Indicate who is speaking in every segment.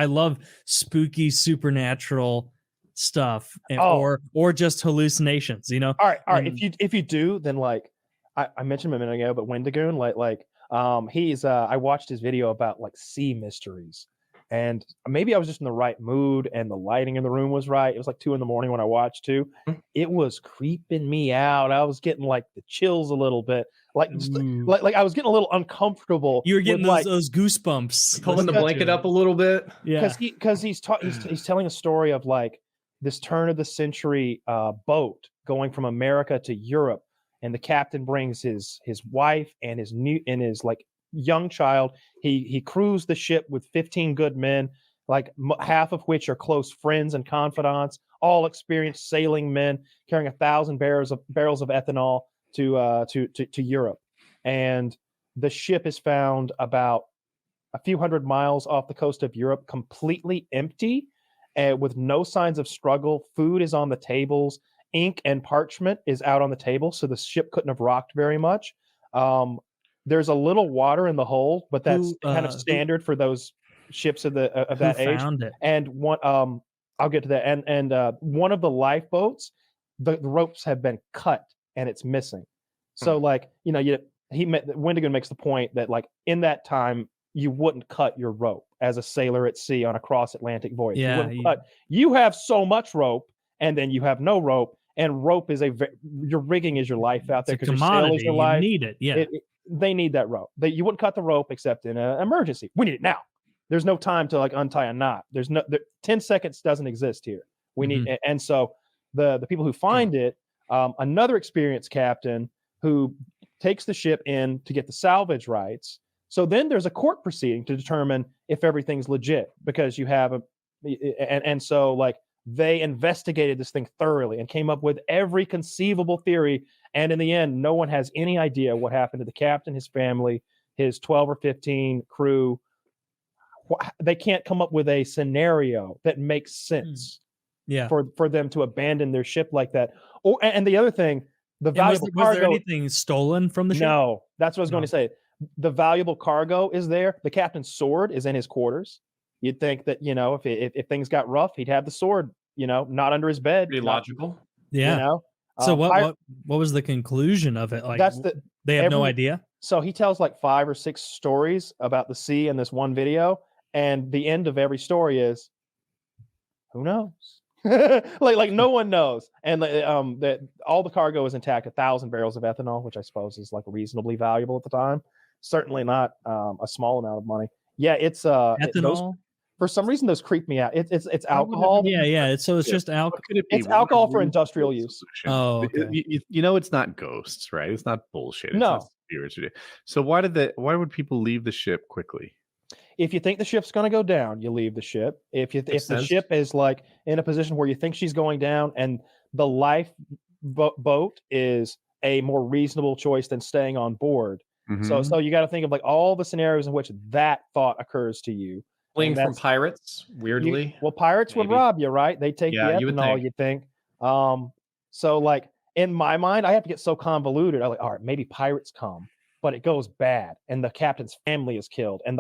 Speaker 1: I love spooky supernatural stuff,
Speaker 2: Oh.
Speaker 1: or just hallucinations, you know.
Speaker 2: All right.
Speaker 1: And
Speaker 2: If you do, then like I mentioned him a minute ago, but Wendigoon, he's I watched his video about like sea mysteries, and maybe I was just in the right mood and the lighting in the room was right. It was like 2 a.m. when I watched too. It was creeping me out. I was getting like the chills a little bit, like just, like I was getting a little uncomfortable.
Speaker 1: you were getting
Speaker 2: with,
Speaker 1: those goosebumps,
Speaker 3: pulling the blanket up a little bit.
Speaker 1: Yeah,
Speaker 2: because he's telling a story of like this turn of the century boat going from America to Europe, and the captain brings his wife and his like young child. He crews the ship with 15 good men, like half of which are close friends and confidants, all experienced sailing men carrying 1,000 barrels of ethanol to Europe. And the ship is found about a few hundred miles off the coast of Europe, completely empty, with no signs of struggle. Food is on the tables. Ink and parchment is out on the table, so the ship couldn't have rocked very much. There's a little water in the hold, but that's kind of standard for those ships of that age.
Speaker 1: Found it?
Speaker 2: And one, I'll get to that. And one of the lifeboats, the ropes have been cut and it's missing. So like Wendigoon makes the point that like in that time you wouldn't cut your rope as a sailor at sea on a cross Atlantic voyage.
Speaker 1: Yeah,
Speaker 2: you have so much rope, and then you have no rope. And rope is your rigging is your life out there, because your sail is your life.
Speaker 1: You need it. Yeah,
Speaker 2: they need that rope. You wouldn't cut the rope except in an emergency. We need it now. There's no time to like untie a knot. 10 seconds doesn't exist here. We need, and so the people who find it, another experienced captain who takes the ship in to get the salvage rights. So then there's a court proceeding to determine if everything's legit, because you have and so like they investigated this thing thoroughly and came up with every conceivable theory. And in the end, no one has any idea what happened to the captain, his family, his 12 or 15 crew. They can't come up with a scenario that makes sense.
Speaker 1: Yeah,
Speaker 2: for them to abandon their ship like that. And the other thing, the valuable cargo.
Speaker 1: Was there anything stolen from the ship?
Speaker 2: No, that's what I was going to say. The valuable cargo is there. The captain's sword is in his quarters. You'd think that, if things got rough, he'd have the sword, not under his bed.
Speaker 3: Pretty logical.
Speaker 1: Yeah. So what was the conclusion of it? Like, they have no idea.
Speaker 2: So he tells like 5 or 6 stories about the sea in this one video, and the end of every story is, who knows? like no one knows. And that all the cargo is intact, 1,000 barrels of ethanol, which I suppose is like reasonably valuable at the time. Certainly not a small amount of money. Yeah, it's
Speaker 1: ethanol.
Speaker 2: For some reason, those creep me out. It's alcohol.
Speaker 1: Yeah. It's just alcohol.
Speaker 2: It's alcohol for industrial use.
Speaker 1: Oh, okay.
Speaker 4: It's not ghosts, right? It's not bullshit. It's not spirits. So why would people leave the ship quickly?
Speaker 2: If you think the ship's going to go down, you leave the ship. If the ship is like in a position where you think she's going down, and the boat is a more reasonable choice than staying on board. So you got to think of like all the scenarios in which that thought occurs to you.
Speaker 3: Fleeing from pirates, weirdly.
Speaker 2: Pirates would rob you, right? They take the ethanol, you think. So like in my mind, I have to get so convoluted. I'm like, all right, maybe pirates come, but it goes bad, and the captain's family is killed, and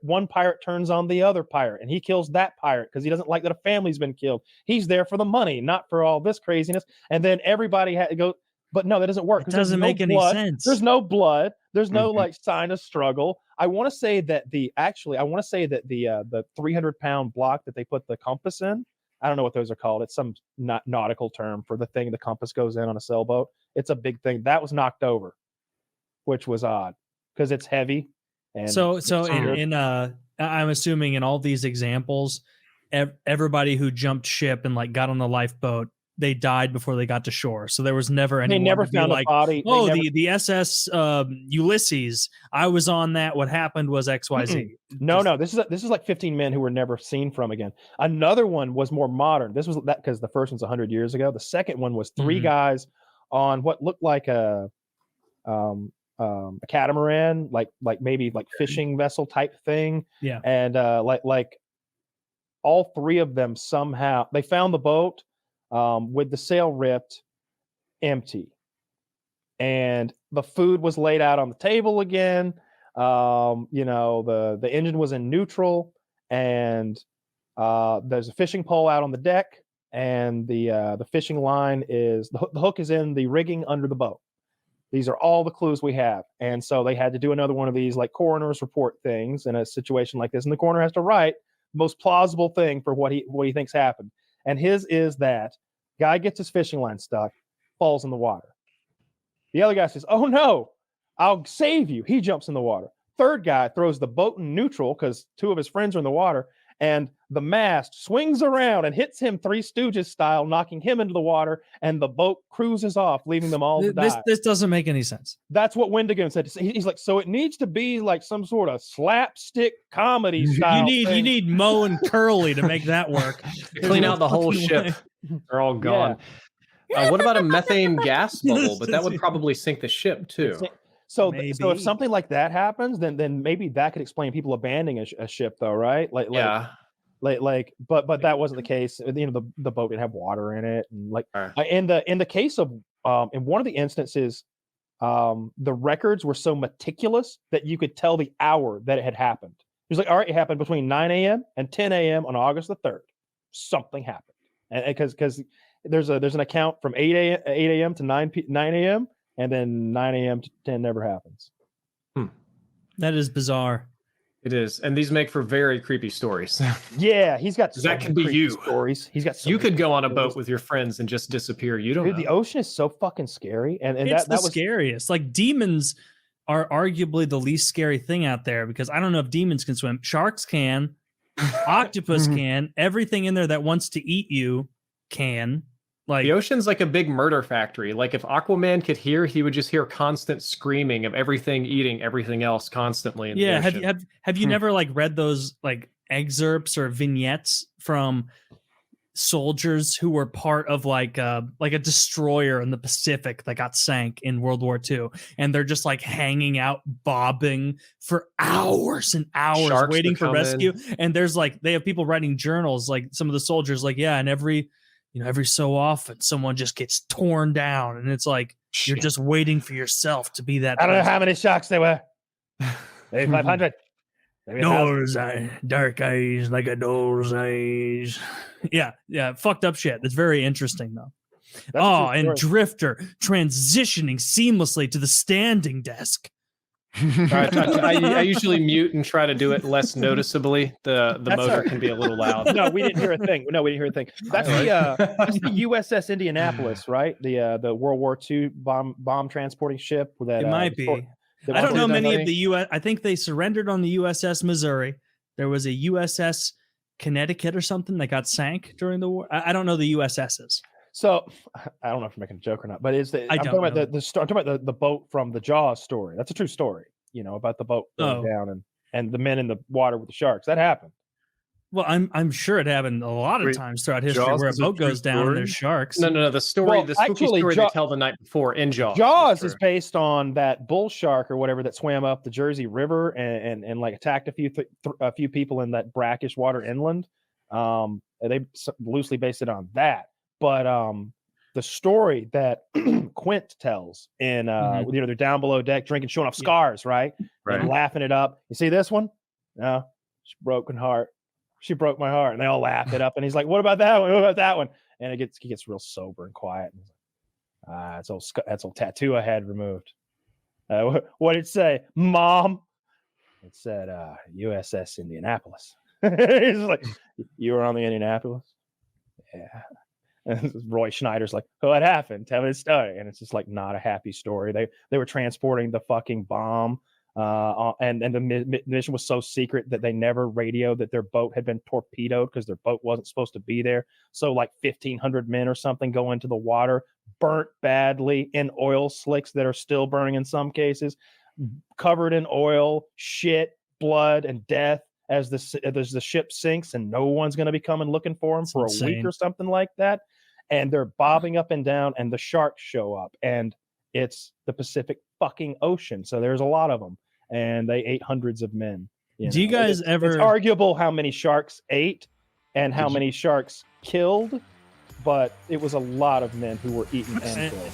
Speaker 2: one pirate turns on the other pirate, and he kills that pirate because he doesn't like that a family's been killed. He's there for the money, not for all this craziness. And then everybody had to go. But no, that doesn't work.
Speaker 1: It doesn't make any sense.
Speaker 2: There's no blood. There's no like sign of struggle. I want to say that the 300-pound block that they put the compass in, I don't know what those are called. It's some nautical term for the thing the compass goes in on a sailboat. It's a big thing. That was knocked over, which was odd because it's heavy. And
Speaker 1: so I'm assuming in all these examples, everybody who jumped ship and like got on the lifeboat, they died before they got to shore. So there was never anyone.
Speaker 2: They never found a body.
Speaker 1: The SS Ulysses. I was on that. What happened was XYZ.
Speaker 2: No. This is like 15 men who were never seen from again. Another one was more modern. This was that because the first one's 100 years ago. The second one was 3 guys on what looked like a catamaran, like maybe like fishing vessel type thing.
Speaker 1: Yeah.
Speaker 2: And like all 3 of them somehow they found the boat. With the sail ripped, empty, and the food was laid out on the table again. The engine was in neutral, and There's a fishing pole out on the deck, and the fishing line is the hook is in the rigging under the boat. These are all the clues we have. And so they had to do another one of these like coroner's report things in a situation like this. And the coroner has to write the most plausible thing for what he thinks happened. And his is that guy gets his fishing line stuck, falls in the water. The other guy says, "Oh no, I'll save you." He jumps in the water. Third guy throws the boat in neutral because two of his friends are in the water. And the mast swings around and hits him Three Stooges style, knocking him into the water, and the boat cruises off, leaving them all to die.
Speaker 1: This doesn't make any sense.
Speaker 2: That's what Wendigoon said. He's like, so it needs to be like some sort of slapstick comedy style.
Speaker 1: You need Mo and Curly to make that work.
Speaker 3: Clean out the whole ship. They're all gone. Yeah. What about a methane gas bubble? But that would probably sink the ship too.
Speaker 2: So if something like that happens, then maybe that could explain people abandoning a ship, though, right? But that wasn't the case. You know, the boat didn't have water in it, and in the case of in one of the instances, the records were so meticulous that you could tell the hour that it had happened. It was like, all right, it happened between 9 a.m. and 10 a.m. on August the 3rd. Something happened, and because there's an account from 8 a.m. to 9 a.m. and then 9 a.m. to 10 never happens.
Speaker 1: That is bizarre.
Speaker 3: It is, and these make for very creepy stories.
Speaker 2: Yeah, he's got
Speaker 3: that could be you.
Speaker 2: Stories. He's got.
Speaker 3: You could go on a boat with your friends and just disappear. You don't.
Speaker 2: Dude,
Speaker 3: know.
Speaker 2: The ocean is so fucking scary, and
Speaker 1: it's
Speaker 2: that was
Speaker 1: scariest. Like demons are arguably the least scary thing out there because I don't know if demons can swim. Sharks can, octopus can. Everything in there that wants to eat you can. Like
Speaker 3: the ocean's like a big murder factory. Like if Aquaman could hear, he would just hear constant screaming of everything eating everything else constantly. In the ocean.
Speaker 1: Have you never like read those like excerpts or vignettes from soldiers who were part of like a destroyer in the Pacific that got sank in World War II, and they're just like hanging out, bobbing for hours and hours,
Speaker 3: Sharks
Speaker 1: waiting for rescue. And there's like they have people writing journals, like some of the soldiers, like and every so often someone just gets torn down, and it's like you're just waiting for yourself to be that.
Speaker 2: I don't know how many sharks there were. Maybe 500.
Speaker 1: Doll's eye, dark eyes like a doll's eyes. Yeah, fucked up shit. That's very interesting though. And Drifter transitioning seamlessly to the standing desk.
Speaker 3: I usually mute and try to do it less noticeably. The motor can be a little loud.
Speaker 2: No, we didn't hear a thing. That's the USS Indianapolis, right? The World War II bomb transporting ship. That
Speaker 1: it might be. I don't know many of the U.S. I think they surrendered on the USS Missouri. There was a USS Connecticut or something that got sank during the war. I don't know the USSs.
Speaker 2: So I don't know if you're making a joke or not, but I'm talking about the boat from the Jaws story. That's a true story, about the boat going down and the men in the water with the sharks. That happened.
Speaker 1: Well, I'm sure it happened a lot of times throughout history where a boat goes down and there's sharks.
Speaker 3: No. The story, the spooky story they tell the night before in Jaws.
Speaker 2: Jaws is based on that bull shark or whatever that swam up the Jersey River and like attacked a few people in that brackish water inland. They loosely based it on that. But the story that Quint tells in they're down below deck drinking, showing off scars, right? And laughing it up. You see this one? No, broken heart. She broke my heart, and they all laughed it up. And he's like, "What about that one? What about that one?" And he gets real sober and quiet. And he's like, that's old tattoo I had removed. What did it say, Mom? It said USS Indianapolis. He's like, "You were on the Indianapolis?" Yeah. And Roy Schneider's like, "What happened? Tell me the story." And it's just like not a happy story. They were transporting the fucking bomb. And the mission was so secret that they never radioed that their boat had been torpedoed because their boat wasn't supposed to be there. So like 1,500 men or something go into the water, burnt badly in oil slicks that are still burning in some cases, covered in oil, shit, blood, and death as the ship sinks, and no one's going to be coming looking for them for a week or something like that. And they're bobbing up and down, and the sharks show up, and it's the Pacific fucking Ocean. So there's a lot of them. And they ate hundreds of men.
Speaker 1: Do you guys ever?
Speaker 2: It's arguable how many sharks ate and how many sharks killed, but it was a lot of men who were eaten and killed.